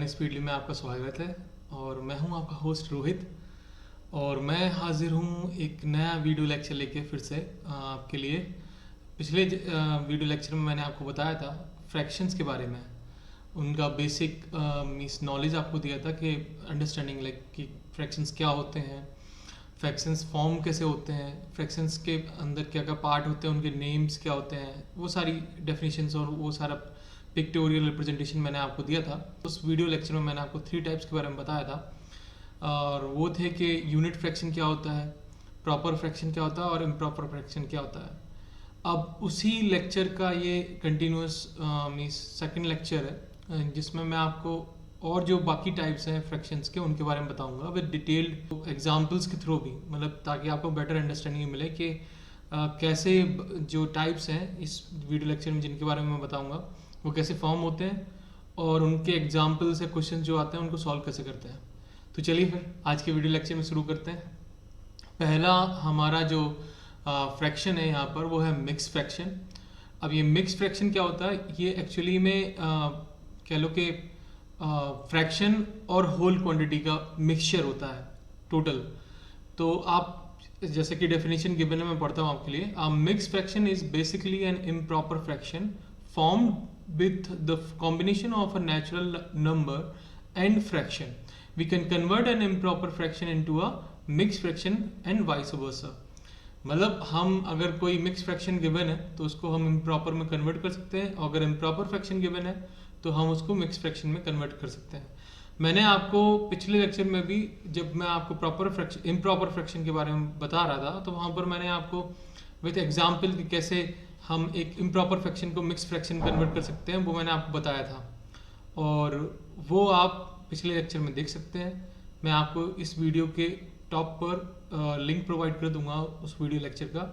Learning speedly में आपका स्वागत है। और मैं हूं आपका होस्ट रोहित, और मैं हाजिर हूं एक नया वीडियो लेक्चर लेके फिर से आपके लिए। पिछले वीडियो लेक्चर में मैंने आपको बताया था फ्रैक्शंस के बारे में, उनका बेसिक मीन्स नॉलेज आपको दिया था कि अंडरस्टैंडिंग लाइक कि फ्रैक्शंस क्या होते हैं, फ्रैक्शंस फॉर्म कैसे होते हैं, फ्रैक्शंस के अंदर क्या क्या पार्ट होते हैं, उनके नेम्स क्या होते हैं, वो सारी डेफिनेशंस और वो सारा पिक्टोरियल रिप्रेजेंटेशन मैंने आपको दिया था। उस वीडियो लेक्चर में मैंने आपको 3 टाइप्स के बारे में बताया था, और वो थे कि यूनिट फ्रैक्शन क्या होता है, प्रॉपर फ्रैक्शन क्या होता है और इम्प्रॉपर फ्रैक्शन क्या होता है। अब उसी लेक्चर का ये कंटिन्यूस मीन्स सेकंड लेक्चर है, जिसमें मैं आपको और जो बाकी टाइप्स हैं फ्रैक्शंस के उनके बारे में बताऊंगा विद डिटेल्ड एग्जांपल्स के थ्रू भी, मतलब ताकि आपको बेटर अंडरस्टैंडिंग मिले कि कैसे जो टाइप्स हैं इस वीडियो लेक्चर में जिनके बारे में मैं बताऊंगा वो कैसे फॉर्म होते हैं और उनके एग्जाम्पल्स या क्वेश्चन जो आते हैं उनको सॉल्व कैसे करते हैं। तो चलिए फिर आज के वीडियो लेक्चर में शुरू करते हैं। पहला हमारा जो फ्रैक्शन है यहाँ पर वो है मिक्स फ्रैक्शन। अब ये मिक्स फ्रैक्शन क्या होता है, ये एक्चुअली में कह लो कि फ्रैक्शन और होल क्वांटिटी का मिक्सचर होता है टोटल। तो आप जैसे कि डेफिनेशन गिवन है, मैं पढ़ता हूँ आपके लिए। Mix fraction is basically an improper fraction formed with the combination of a natural number and fraction. We can convert an improper fraction into a mixed fraction and vice versa. मतलब हम अगर कोई मिक्स फ्रैक्शन गिवन है तो उसको हम improper में convert कर सकते हैं, और अगर इम्प्रॉपर फ्रैक्शन गिवन है तो हम उसको मिक्स फ्रैक्शन में कन्वर्ट कर सकते हैं। मैंने आपको पिछले लेक्चर में भी, जब मैं आपको प्रॉपर फ्रैक्शन इम्प्रॉपर फ्रैक्शन के बारे में बता रहा था, तो वहाँ पर मैंने आपको विथ एग्जाम्पल कि कैसे हम एक इम्प्रॉपर फ्रैक्शन को मिक्स फ्रैक्शन कन्वर्ट कर सकते हैं, वो मैंने आपको बताया था, और वो आप पिछले लेक्चर में देख सकते हैं। मैं आपको इस वीडियो के टॉप पर लिंक प्रोवाइड कर दूंगा उस वीडियो लेक्चर का।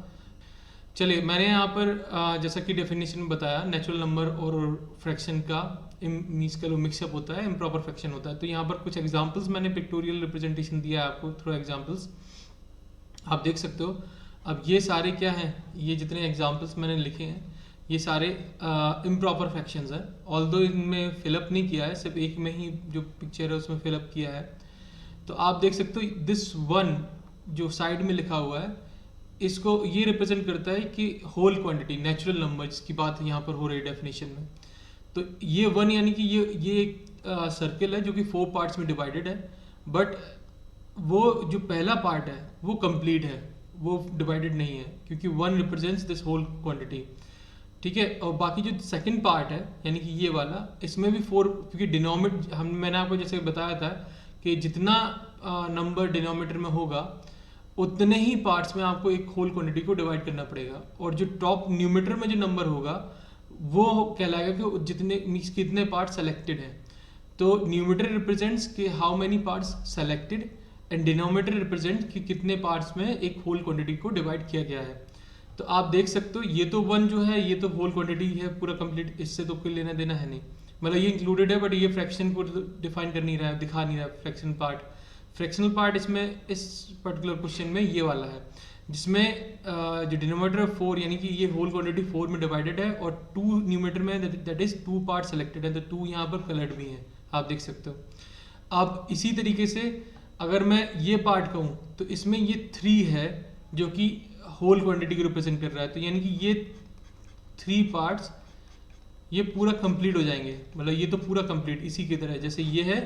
चलिए, मैंने यहाँ पर जैसा कि डेफिनेशन में बताया, नेचुरल नंबर और फ्रैक्शन का मीन्स का मिक्सअप होता है, इम्प्रॉपर फ्रैक्शन होता है। तो यहाँ पर कुछ एग्जाम्पल्स मैंने पिक्टोरियल रिप्रेजेंटेशन दिया है आपको थ्रू एग्जाम्पल्स, आप देख सकते हो। अब ये सारे क्या हैं, ये जितने एग्जाम्पल्स मैंने लिखे हैं ये सारे इम्प्रॉपर फ्रैक्शंस हैं। ऑल्दो इनमें फिलअप नहीं किया है, सिर्फ एक में ही जो पिक्चर है उसमें फिलअप किया है। तो आप देख सकते हो दिस वन जो साइड में लिखा हुआ है, इसको ये रिप्रेजेंट करता है कि होल क्वांटिटी नेचुरल नंबर्स की बात यहाँ पर हो रही है डेफिनेशन में। तो ये वन यानी कि ये एक सर्कल है जो कि 4 पार्ट्स में डिवाइडेड है, बट वो जो पहला पार्ट है वो कंप्लीट है, वो डिवाइडेड नहीं है, क्योंकि one represents this whole quantity. ठीक है, और बाकी जो सेकंड पार्ट है यानी कि ये वाला, इसमें भी 4, क्योंकि डिनोमिनेटर मैंने आपको जैसे बताया था कि जितना नंबर डिनोमिनेटर में होगा उतने ही पार्ट्स में आपको एक होल क्वांटिटी को डिवाइड करना पड़ेगा, और जो टॉप न्यूमरेटर में जो नंबर होगा वो कहलाएगा कि जितने मीन्स कितने पार्ट सेलेक्टेड हैं। तो न्यूमरेटर रिप्रेजेंट्स कि how many parts selected, and denominator represent कि कितने पार्ट्स में एक होल क्वांटिटी को डिवाइड किया गया है। तो आप देख सकते हो ये तो वन जो है ये तो होल क्वांटिटी है पूरा कंप्लीट, इससे तो कोई लेना देना है नहीं, मतलब ये इंक्लूडेड है, बट ये फ्रैक्शन को डिफाइन कर नहीं रहा है, दिखा नहीं रहा है फ्रैक्शन पार्ट। फ्रैक्शनल पार्ट इसमें इस पर्टिकुलर क्वेश्चन में ये वाला है, जिसमें जो डिनोमिनेटर 4 यानी कि ये होल क्वांटिटी 4 में डिवाइडेड है, और 2 न्यूमरेटर में दैट इज 2 पार्ट सेलेक्टेड है, तो 2 यहाँ पर कलर्ड भी है, आप देख सकते हो। अब इसी तरीके से अगर मैं ये पार्ट कहूँ तो इसमें ये 3 है जो कि होल क्वांटिटी को रिप्रेजेंट कर रहा है, तो यानी कि ये 3 पार्ट्स ये पूरा कंप्लीट हो जाएंगे, मतलब ये तो पूरा कंप्लीट इसी की तरह, जैसे ये है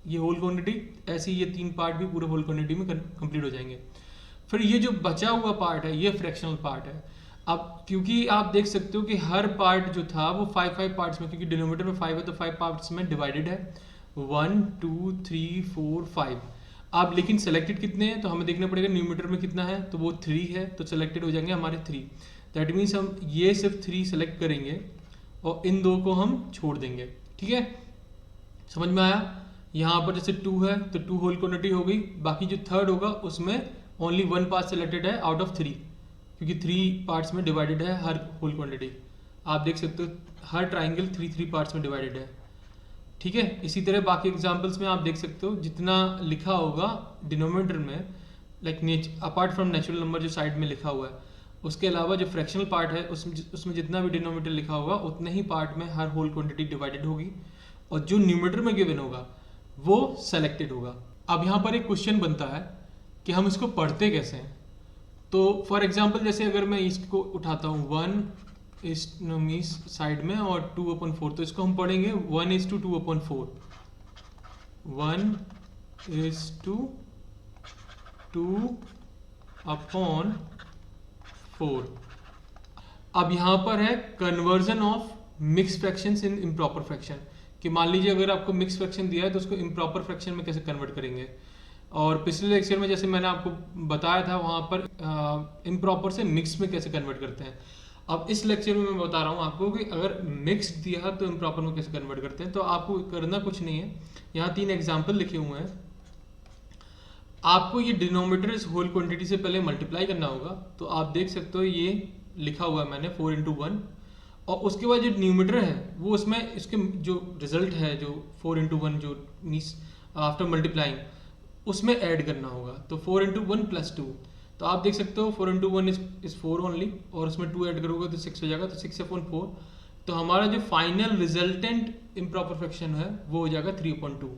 ये होल क्वांटिटी, ऐसे ये 3 पार्ट भी पूरे होल क्वांटिटी में कंप्लीट हो जाएंगे। फिर ये जो बचा हुआ पार्ट है ये फ्रैक्शनल पार्ट है। अब क्योंकि आप देख सकते हो कि हर पार्ट जो था वो 5 पार्ट्स में, क्योंकि डिनोमिनेटर में 5 है तो 5 पार्ट्स में डिवाइडेड है, 1 2 3 4 5। आप लेकिन सेलेक्टेड कितने हैं तो हमें देखना पड़ेगा न्यूमरेटर में कितना है, तो वो 3 है, तो सेलेक्टेड हो जाएंगे हमारे 3। दैट मीन्स हम ये सिर्फ 3 सेलेक्ट करेंगे और इन 2 को हम छोड़ देंगे। ठीक है, समझ में आया। यहाँ पर जैसे 2 है तो 2 होल क्वांटिटी हो गई, बाकी जो थर्ड होगा उसमें ओनली 1 पार्ट सेलेक्टेड है आउट ऑफ 3, क्योंकि 3 पार्ट्स में डिवाइडेड है हर होल क्वांटिटी। आप देख सकते हो हर ट्राइंगल 3 पार्ट्स में डिवाइडेड है। ठीक है, इसी तरह बाकी एग्जांपल्स में आप देख सकते हो जितना लिखा होगा डिनोमिनेटर में, like apart from natural number जो साइड में लिखा हुआ है, उसके अलावा जो फ्रैक्शनल पार्ट है उसमें जितना भी डिनोमिनेटर लिखा होगा उतने ही पार्ट में हर होल क्वांटिटी डिवाइडेड होगी, और जो न्यूमरेटर में गिवन होगा वो सेलेक्टेड होगा। अब यहाँ पर एक क्वेश्चन बनता है कि हम इसको पढ़ते कैसे हैं। तो फॉर एग्जांपल जैसे अगर मैं इसको उठाता हूँ 1 इस मीस साइड में और 2/4, तो इसको हम पढ़ेंगे 1:2/4, 1:2/4। अब यहाँ पर है conversion of mix fractions in improper fraction, कि मान लीजिए अगर आपको मिक्स फ्रैक्शन दिया है तो उसको इम्प्रॉपर फ्रैक्शन में कैसे कन्वर्ट करेंगे। और पिछले लेक्चर में जैसे मैंने आपको बताया था वहाँ पर इम्प्रॉपर से मिक्स में कैसे कन्वर्ट करते हैं। अब इस लेक्चर में मैं बता रहा हूँ आपको कि अगर मिक्स दिया तो इम्प्रॉपर में कैसे कन्वर्ट करते हैं। तो आपको करना कुछ नहीं है, यहाँ 3 एग्जाम्पल लिखे हुए हैं। आपको ये डिनोमिनेटर इस होल क्वांटिटी से पहले मल्टीप्लाई करना होगा। तो आप देख सकते हो ये लिखा हुआ है मैंने 4×1, और उसके बाद जो न्यूमरेटर है वो उसमें इसके जो रिजल्ट है जो 4×1 जो मीन्स आफ्टर मल्टीप्लाइंग उसमें ऐड करना होगा। तो 4×1 + 2, तो आप देख सकते हो 4×1 इज 4 ओनली, और उसमें 2 ऐड करोगे तो 6 हो जाएगा, तो 6/4। तो हमारा जो फाइनल रिजल्टेंट इम्प्रॉपर फ्रैक्शन है वो हो जाएगा 3/2।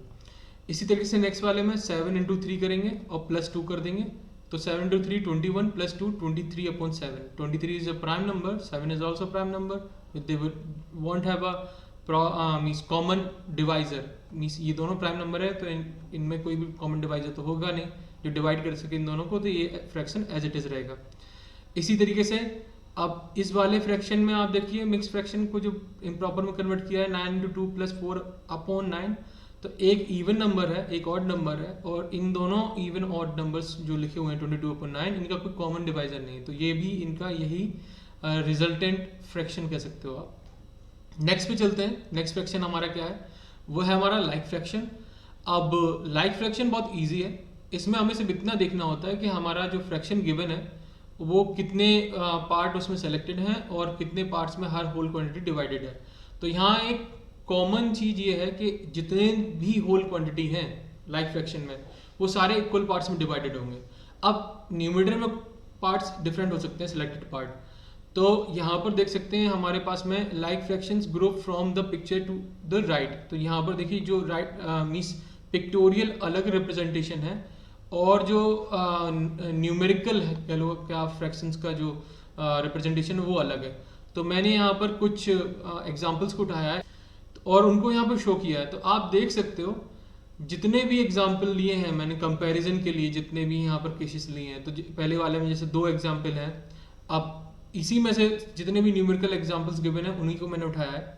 इसी तरीके से नेक्स्ट वाले में 7×3 करेंगे और +2 कर देंगे, तो 7×3 21 + 2 23/7। 23 is a prime number, 7 is also prime number, they won't have a means common divisor, means ये दोनों प्राइम नंबर है तो इनमें कोई भी कॉमन डिवाइजर तो होगा नहीं जो डिवाइड कर सके इन दोनों को, तो ये फ्रैक्शन एज इट इज रहेगा। इसी तरीके से अब इस वाले फ्रैक्शन में आप देखिए मिक्स फ्रैक्शन को जो इम्प्रॉपर में कन्वर्ट किया है 9×2 + 4/9, तो एक इवन नंबर है एक ऑड नंबर है, और इन दोनों इवन ऑड नंबर्स जो लिखे हुए हैं 22/9 इनका कोई कॉमन डिवाइजर नहीं है, तो ये भी इनका यही रिजल्टेंट फ्रैक्शन कह सकते हो आप। नेक्स्ट पे चलते हैं। नेक्स्ट फ्रैक्शन हमारा क्या है, वो है हमारा लाइक फ्रैक्शन। अब लाइक फ्रैक्शन बहुत इजी है, इसमें हमें सिर्फ इतना देखना होता है कि हमारा जो फ्रैक्शन गिवन है वो कितने पार्ट उसमें सेलेक्टेड हैं और कितने पार्ट्स में हर होल क्वांटिटी डिवाइडेड है। तो यहाँ एक कॉमन चीज़ ये है कि जितने भी होल क्वांटिटी हैं लाइक फ्रैक्शन में वो सारे इक्वल पार्ट्स में डिवाइडेड होंगे। अब न्यूमरेटर में पार्ट्स डिफरेंट हो सकते हैं सिलेक्टेड पार्ट, तो यहाँ पर देख सकते हैं हमारे पास में like fractions group from the picture to the right. तो यहाँ पर देखिए जो राइट मीन्स पिक्टोरियल अलग रिप्रेजेंटेशन है और जो न्यूमेरिकल है कह लो क्या फ्रैक्शंस का जो रिप्रेजेंटेशन है वो अलग है। तो मैंने यहाँ पर कुछ एग्जांपल्स को उठाया है और उनको यहाँ पर शो किया है। तो आप देख सकते हो जितने भी एग्जाम्पल लिए हैं मैंने कंपैरिजन के लिए, जितने भी यहाँ पर केसेस लिए हैं, तो पहले वाले में जैसे 2 एग्जाम्पल हैं, अब इसी में से जितने भी न्यूमेरिकल एग्जांपल्स गिवन है उन्हीं को मैंने उठाया है।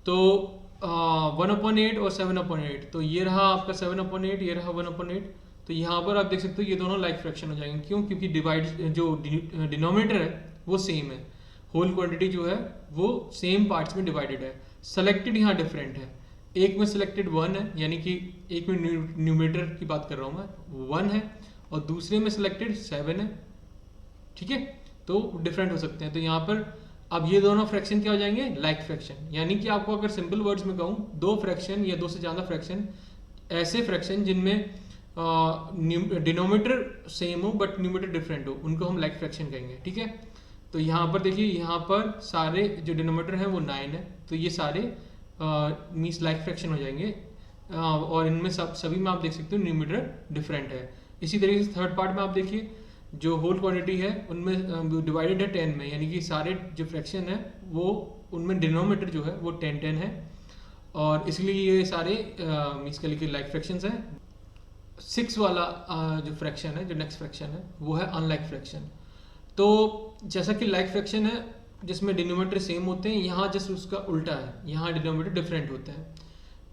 तो 1/8 और 7/8, तो ये रहा आपका 7/8, ये रहा 1/8। तो यहाँ पर आप देख सकते हो ये दोनों लाइक फ्रैक्शन हो जाएंगे। क्यों? क्योंकि डिवाइड जो डिनोमिनेटर है वो सेम है, होल क्वांटिटी जो है वो सेम पार्ट्स में डिवाइडेड है। सेलेक्टेड यहाँ डिफरेंट है, एक में सिलेक्टेड 1 है, यानी कि एक में न्यूमरेटर की बात कर रहा हूँ मैं 1 है, और दूसरे में सिलेक्टेड 7 है। ठीक है, तो डिफरेंट हो सकते हैं। तो यहाँ पर अब ये दोनों फ्रैक्शन क्या हो जाएंगे, लाइक फ्रैक्शन। यानी कि आपको अगर सिंपल वर्ड्स में कहूँ, 2 फ्रैक्शन या 2 से ज़्यादा फ्रैक्शन, ऐसे फ्रैक्शन जिनमें डिनोमिनेटर सेम हो बट न्यूमरेटर डिफरेंट हो, उनको हम लाइक फ्रैक्शन कहेंगे। ठीक है, तो यहाँ पर देखिए यहाँ पर सारे जो डिनोमिनेटर हैं वो 9 है, तो ये सारे मीन्स लाइक फ्रैक्शन हो जाएंगे, और इनमें सभी में आप देख सकते हो न्यूमरेटर डिफरेंट है। इसी तरीके से थर्ड पार्ट में आप देखिए जो होल क्वांटिटी है उनमें डिवाइडेड है 10 में, यानी कि सारे जो फ्रैक्शन है वो उनमें डिनोमिनेटर जो है वो 10 है, और इसलिए ये सारे मीन्स के लिए लाइक फ्रैक्शंस हैं। 6 वाला जो फ्रैक्शन है, जो नेक्स्ट फ्रैक्शन है वो है अनलाइक फ्रैक्शन। तो जैसा कि लाइक फ्रैक्शन है जिसमें डिनोमिनेटर सेम होते हैं, यहाँ जस्ट उसका उल्टा है, यहाँ डिनोमिनेटर डिफरेंट होते हैं।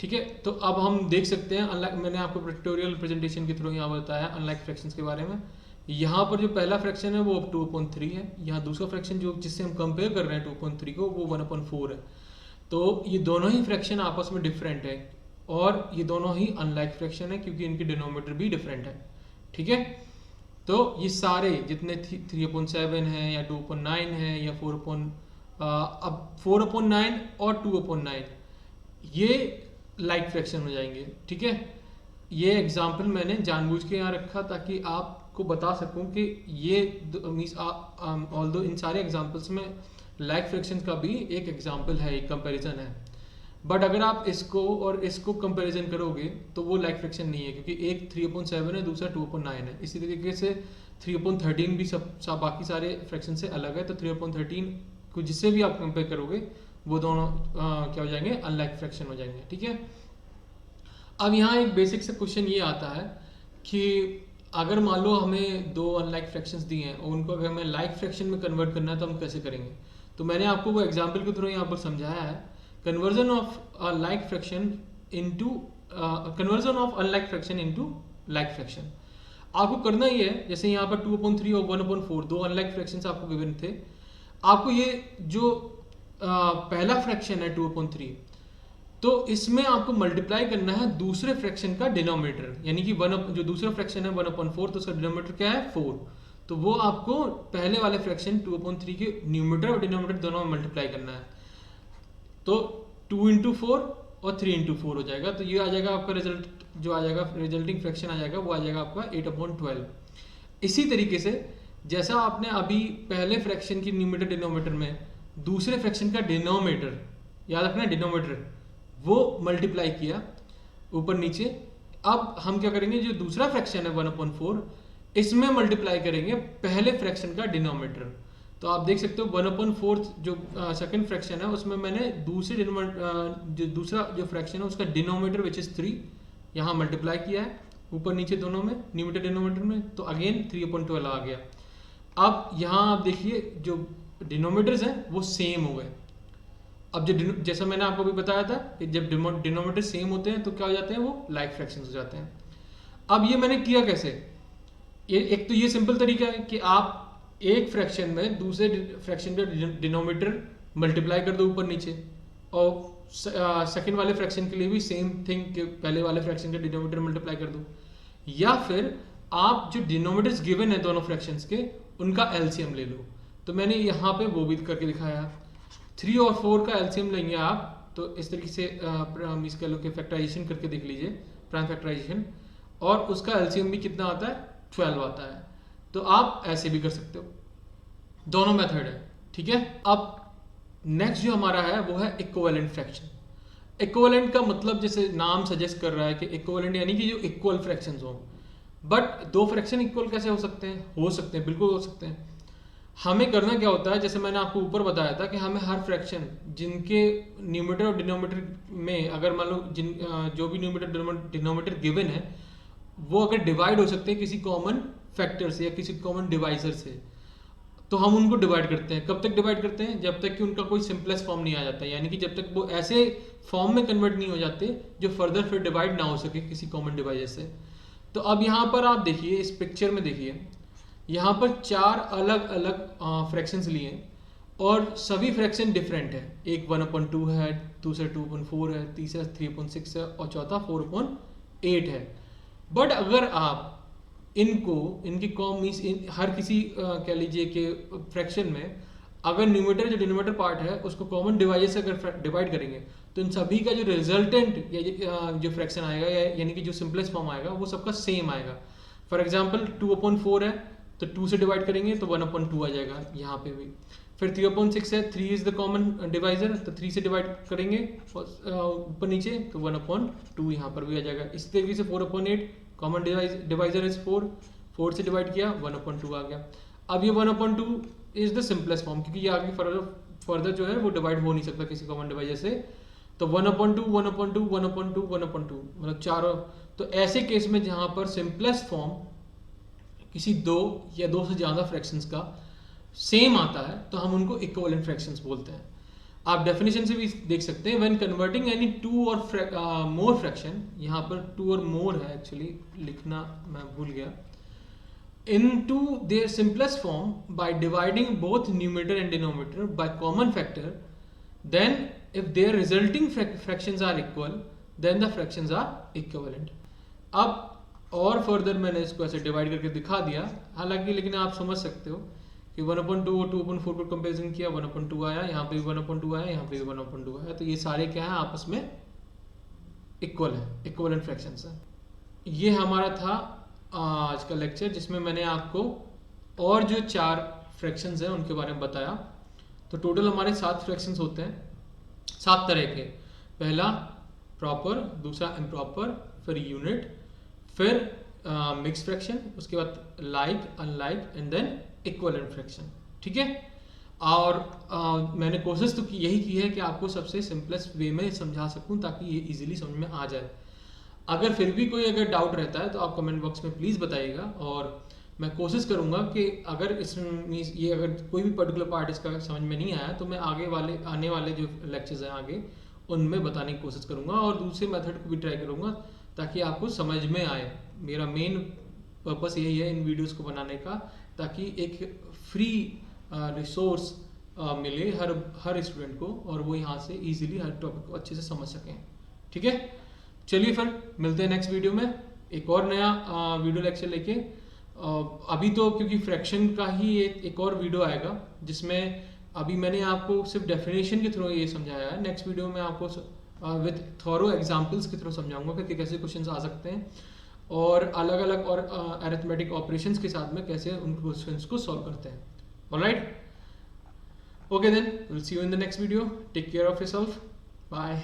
ठीक है, तो अब हम देख सकते हैं अनलाइक, मैंने आपको पिक्टोरियल प्रेजेंटेशन के थ्रू यहाँ बताया अनलाइक फ्रैक्शंस के बारे में। यहाँ पर जो पहला फ्रैक्शन है वो 2/3 है, यहाँ दूसरा फ्रैक्शन जो जिससे हम कंपेयर कर रहे हैं 2/3 को वो 1/4 है। तो ये दोनों ही फ्रैक्शन आपस में डिफरेंट है और ये दोनों ही अनलाइक फ्रैक्शन है क्योंकि इनके डिनोमिनेटर भी डिफरेंट है। ठीक है, तो ये सारे जितने 3/7 है या 2/9 है या अब 4/9 और 2/9 ये लाइक फ्रैक्शन हो जाएंगे। ठीक है, ये एग्जाम्पल मैंने जानबूझ के यहाँ रखा ताकि आपको बता सकूं कि ये मीन्स ऑल्दो इन सारे एग्जाम्पल्स में लाइक फ्रैक्शन का भी एक एग्जाम्पल है, एक कंपैरिजन है। बट अगर आप इसको और इसको कंपैरिजन करोगे तो वो लाइक फ्रैक्शन नहीं है, क्योंकि एक 3/7 है, दूसरा 2/9 है। इसी तरीके से 3/13 भी सब बाकी सारे फ्रैक्शन से अलग है। तो 3/13 को जिससे भी आप कंपेयर करोगे वो दोनों क्या हो जाएंगे, अनलाइक फ्रैक्शन हो जाएंगे। ठीक है, अब यहाँ एक बेसिक से क्वेश्चन ये आता है कि अगर मान लो हमें दो अनलाइक फ्रैक्शंस दिए हैं और उनको अगर हमें लाइक फ्रैक्शन में कन्वर्ट करना है तो हम कैसे करेंगे। तो मैंने आपको वो एग्जांपल के थ्रू यहाँ पर समझाया है, conversion of like fraction into conversion of unlike fraction into like fraction. आपको करना ही है, जैसे यहाँ पर 2/3 और 1/4 दो अनलाइक फ्रैक्शंस आपको गिवन थे। आपको ये जो पहला फ्रैक्शन है 2/3, तो इसमें आपको मल्टीप्लाई करना है दूसरे फ्रैक्शन का डिनोमिनेटर, यानी कि जो दूसरा फ्रैक्शन है 1/4, तो उसका डिनोमिनेटर क्या है 4। तो वो आपको पहले वाले फ्रैक्शन 2/3 के न्यूमरेटर और डिनोमिनेटर दोनों में मल्टीप्लाई करना है। तो 2 × 4 और 3 × 4 हो जाएगा। तो ये आ जाएगा आपका रिजल्ट, जो आ जाएगा रिजल्टिंग फ्रैक्शन आ जाएगा वो आ जाएगा आपका 8/12। इसी तरीके से जैसा आपने अभी पहले फ्रैक्शन की न्यूमरेटर डिनोमिनेटर में दूसरे फ्रैक्शन का डिनोमिनेटर, याद रखना डिनोमिनेटर, वो मल्टीप्लाई किया ऊपर नीचे। अब हम क्या करेंगे, जो दूसरा फ्रैक्शन है 1/4, इसमें मल्टीप्लाई करेंगे पहले फ्रैक्शन का डिनोमिनेटर। तो आप देख सकते हो 1/4 जो सेकंड फ्रैक्शन है उसमें मैंने दूसरा जो फ्रैक्शन है उसका डिनोमिनेटर विच इज 3 यहाँ मल्टीप्लाई किया है ऊपर नीचे दोनों में, न्यूमरेटर डिनोमिनेटर में, तो अगेन 3/12 आ गया। अब यहाँ आप देखिए जो डिनोमिनेटर्स हैं वो सेम हो गए। अब जैसा मैंने आपको भी बताया था कि जब डिनोमिनेटर सेम होते हैं तो क्या हो जाते हैं, वो लाइक फ्रैक्शंस हो जाते हैं। अब ये मैंने किया कैसे, एक तो ये सिंपल तरीका है कि आप एक फ्रैक्शन में दूसरे फ्रैक्शन का डिनोमिनेटर मल्टीप्लाई कर दो ऊपर नीचे, और सेकंड वाले फ्रैक्शन के लिए भी सेम थिंग कि पहले वाले फ्रैक्शन का डिनोमिनेटर मल्टीप्लाई कर दो, या फिर आप जो डिनोमिनेटर्स गिवन है दोनों फ्रैक्शंस के उनका एलसीएम ले लो। तो मैंने यहाँ पे वो भी करके दिखाया। 3 और 4 का एलसीएम लेंगे आप, तो इस तरीके से इसका लो के फैक्टराइजेशन करके देख लीजिए, प्राइम फैक्टराइजेशन, और उसका एलसीएम भी कितना आता है, 12 आता है। तो आप ऐसे भी कर सकते हो, दोनों मेथड है। ठीक है, अब नेक्स्ट जो हमारा है वो है इक्विवेलेंट फ्रैक्शन। इक्विवेलेंट का मतलब जैसे नाम सजेस्ट कर रहा है कि इक्विवेलेंट यानी कि जो इक्वल फ्रैक्शंस हो। बट दो फ्रैक्शन इक्वल कैसे हो सकते हैं, बिल्कुल हो सकते हैं। हमें करना क्या होता है, जैसे मैंने आपको ऊपर बताया था कि हमें हर फ्रैक्शन जिनके न्यूमरेटर और डिनोमिनेटर में अगर मान लो जो भी न्यूमरेटर डिनोमिनेटर गिवन है वो अगर डिवाइड हो सकते हैं किसी कॉमन फैक्टर से या किसी कॉमन डिवाइजर से, तो हम उनको डिवाइड करते हैं। कब तक डिवाइड करते हैं, जब तक कि उनका कोई सिंपलेस्ट फॉर्म नहीं आ जाता, यानी कि जब तक वो ऐसे फॉर्म में कन्वर्ट नहीं हो जाते जो फर्दर फिर डिवाइड ना हो सके किसी कॉमन डिवाइजर से। तो अब यहाँ पर आप देखिए, इस पिक्चर में देखिए, यहाँ पर 4 अलग अलग फ्रैक्शंस लिए हैं और सभी फ्रैक्शन डिफरेंट है। एक 1/2 है, दूसरा 2/4 है, तीसरा 3/6 है और चौथा 4/8 है। बट अगर आप इनकी कॉम मीन्स हर किसी कह लीजिए कि फ्रैक्शन में अगर न्यूमरेटर जो डिनोमिनेटर पार्ट है उसको कॉमन डिवाइजर से अगर डिवाइड करेंगे तो इन सभी का जो रिजल्टेंट या जो फ्रैक्शन आएगा यानी कि जो सिंपलेस्ट फॉर्म आएगा वो सबका सेम आएगा। फॉर एग्जांपल 2/4 है तो 2 से डिवाइड करेंगे तो 1/2 आ जाएगा यहाँ पे भी। फिर 3/6 है, 3 इज द कॉमन डिवाइजर, तो 3 से डिवाइड करेंगे ऊपर नीचे तो 1/2 यहाँ पर भी आ जाएगा। इस तरीके से 4/8 कॉमन डिवाइजर इज 4 से डिवाइड किया 1/2 आ गया। अब ये 1/2 इज द सिंपलेस्ट फॉर्म क्योंकि ये आगे फर्दर जो है वो डिवाइड हो नहीं सकता किसी कॉमन डिवाइजर से। तो 1/2 1/2 1/2 1/2 मतलब चारों। तो ऐसे केस में जहाँ पर सिंपलेस्ट फॉर्म किसी 2 या 2 से ज़्यादा फ्रैक्शंस का सेम आता है तो हम उनको इक्विवेलेंट फ्रैक्शंस बोलते हैं। आप डेफिनेशन से भी देख सकते हैं, व्हेन कन्वर्टिंग एनी 2 और मोर फ्रैक्शन, यहाँ पर 2 और मोर है एक्चुअली लिखना मैं भूल गया, into their simplest form by dividing both numerator and denominator by common factor, then if their resulting fractions are equal then the fractions are equivalent। अब और फर्दर मैंने इसको ऐसे डिवाइड करके दिखा दिया, हालांकि लेकिन आप समझ सकते हो कि 1/2 और 2/4 पर कंपेरिजन किया 1/2 आया, यहाँ पे भी 1/2 आया, यहाँ पे भी 1/2 आया, तो ये सारे क्या है आपस में इक्वल है, इक्विवेलेंट फ्रैक्शंस है। ये हमारा था आज का लेक्चर जिसमें मैंने आपको और जो 4 फ्रैक्शंस हैं उनके बारे में बताया। तो टोटल हमारे 7 फ्रैक्शंस होते हैं, 7 तरह के। पहला प्रॉपर, दूसरा इम्प्रॉपर, फिर यूनिट, फिर मिक्स फ्रैक्शन, उसके बाद like, unlike and then equivalent fraction. ठीक है। और मैंने कोशिश तो यही की है कि आपको सबसे सिंपलेस्ट वे में समझा सकूं ताकि ये इजीली समझ में आ जाए। अगर फिर भी कोई अगर डाउट रहता है तो आप कमेंट बॉक्स में प्लीज़ बताइएगा, और मैं कोशिश करूंगा कि अगर इसमें ये अगर कोई भी पर्टिकुलर पार्ट इसका समझ में नहीं आया तो मैं आने वाले जो लेक्चर्स हैं आगे उनमें बताने की कोशिश करूंगा, और दूसरे मेथड को भी ट्राई करूंगा ताकि आपको समझ में आए। मेरा मेन पर्पस यही है इन वीडियोस को बनाने का, ताकि एक फ्री रिसोर्स मिले हर स्टूडेंट को, और वो यहाँ से इजीली हर टॉपिक को अच्छे से समझ सकें। ठीक है, चलिए फिर मिलते हैं नेक्स्ट वीडियो में एक और नया वीडियो लेक्चर लेके। अभी तो क्योंकि फ्रैक्शन का ही एक और वीडियो आएगा जिसमें अभी मैंने आपको सिर्फ डेफिनेशन के थ्रू ये समझाया है। नेक्स्ट वीडियो में आपको विद थॉरो एग्जांपल्स के थ्रू समझाऊंगा कि कैसे क्वेश्चंस आ सकते हैं, और अलग अलग और अरिथमेटिक ऑपरेशंस के साथ में कैसे उन क्वेश्चंस को सॉल्व करते हैं। Alright, okay then, we'll see you in the next video. Take care of yourself. Bye.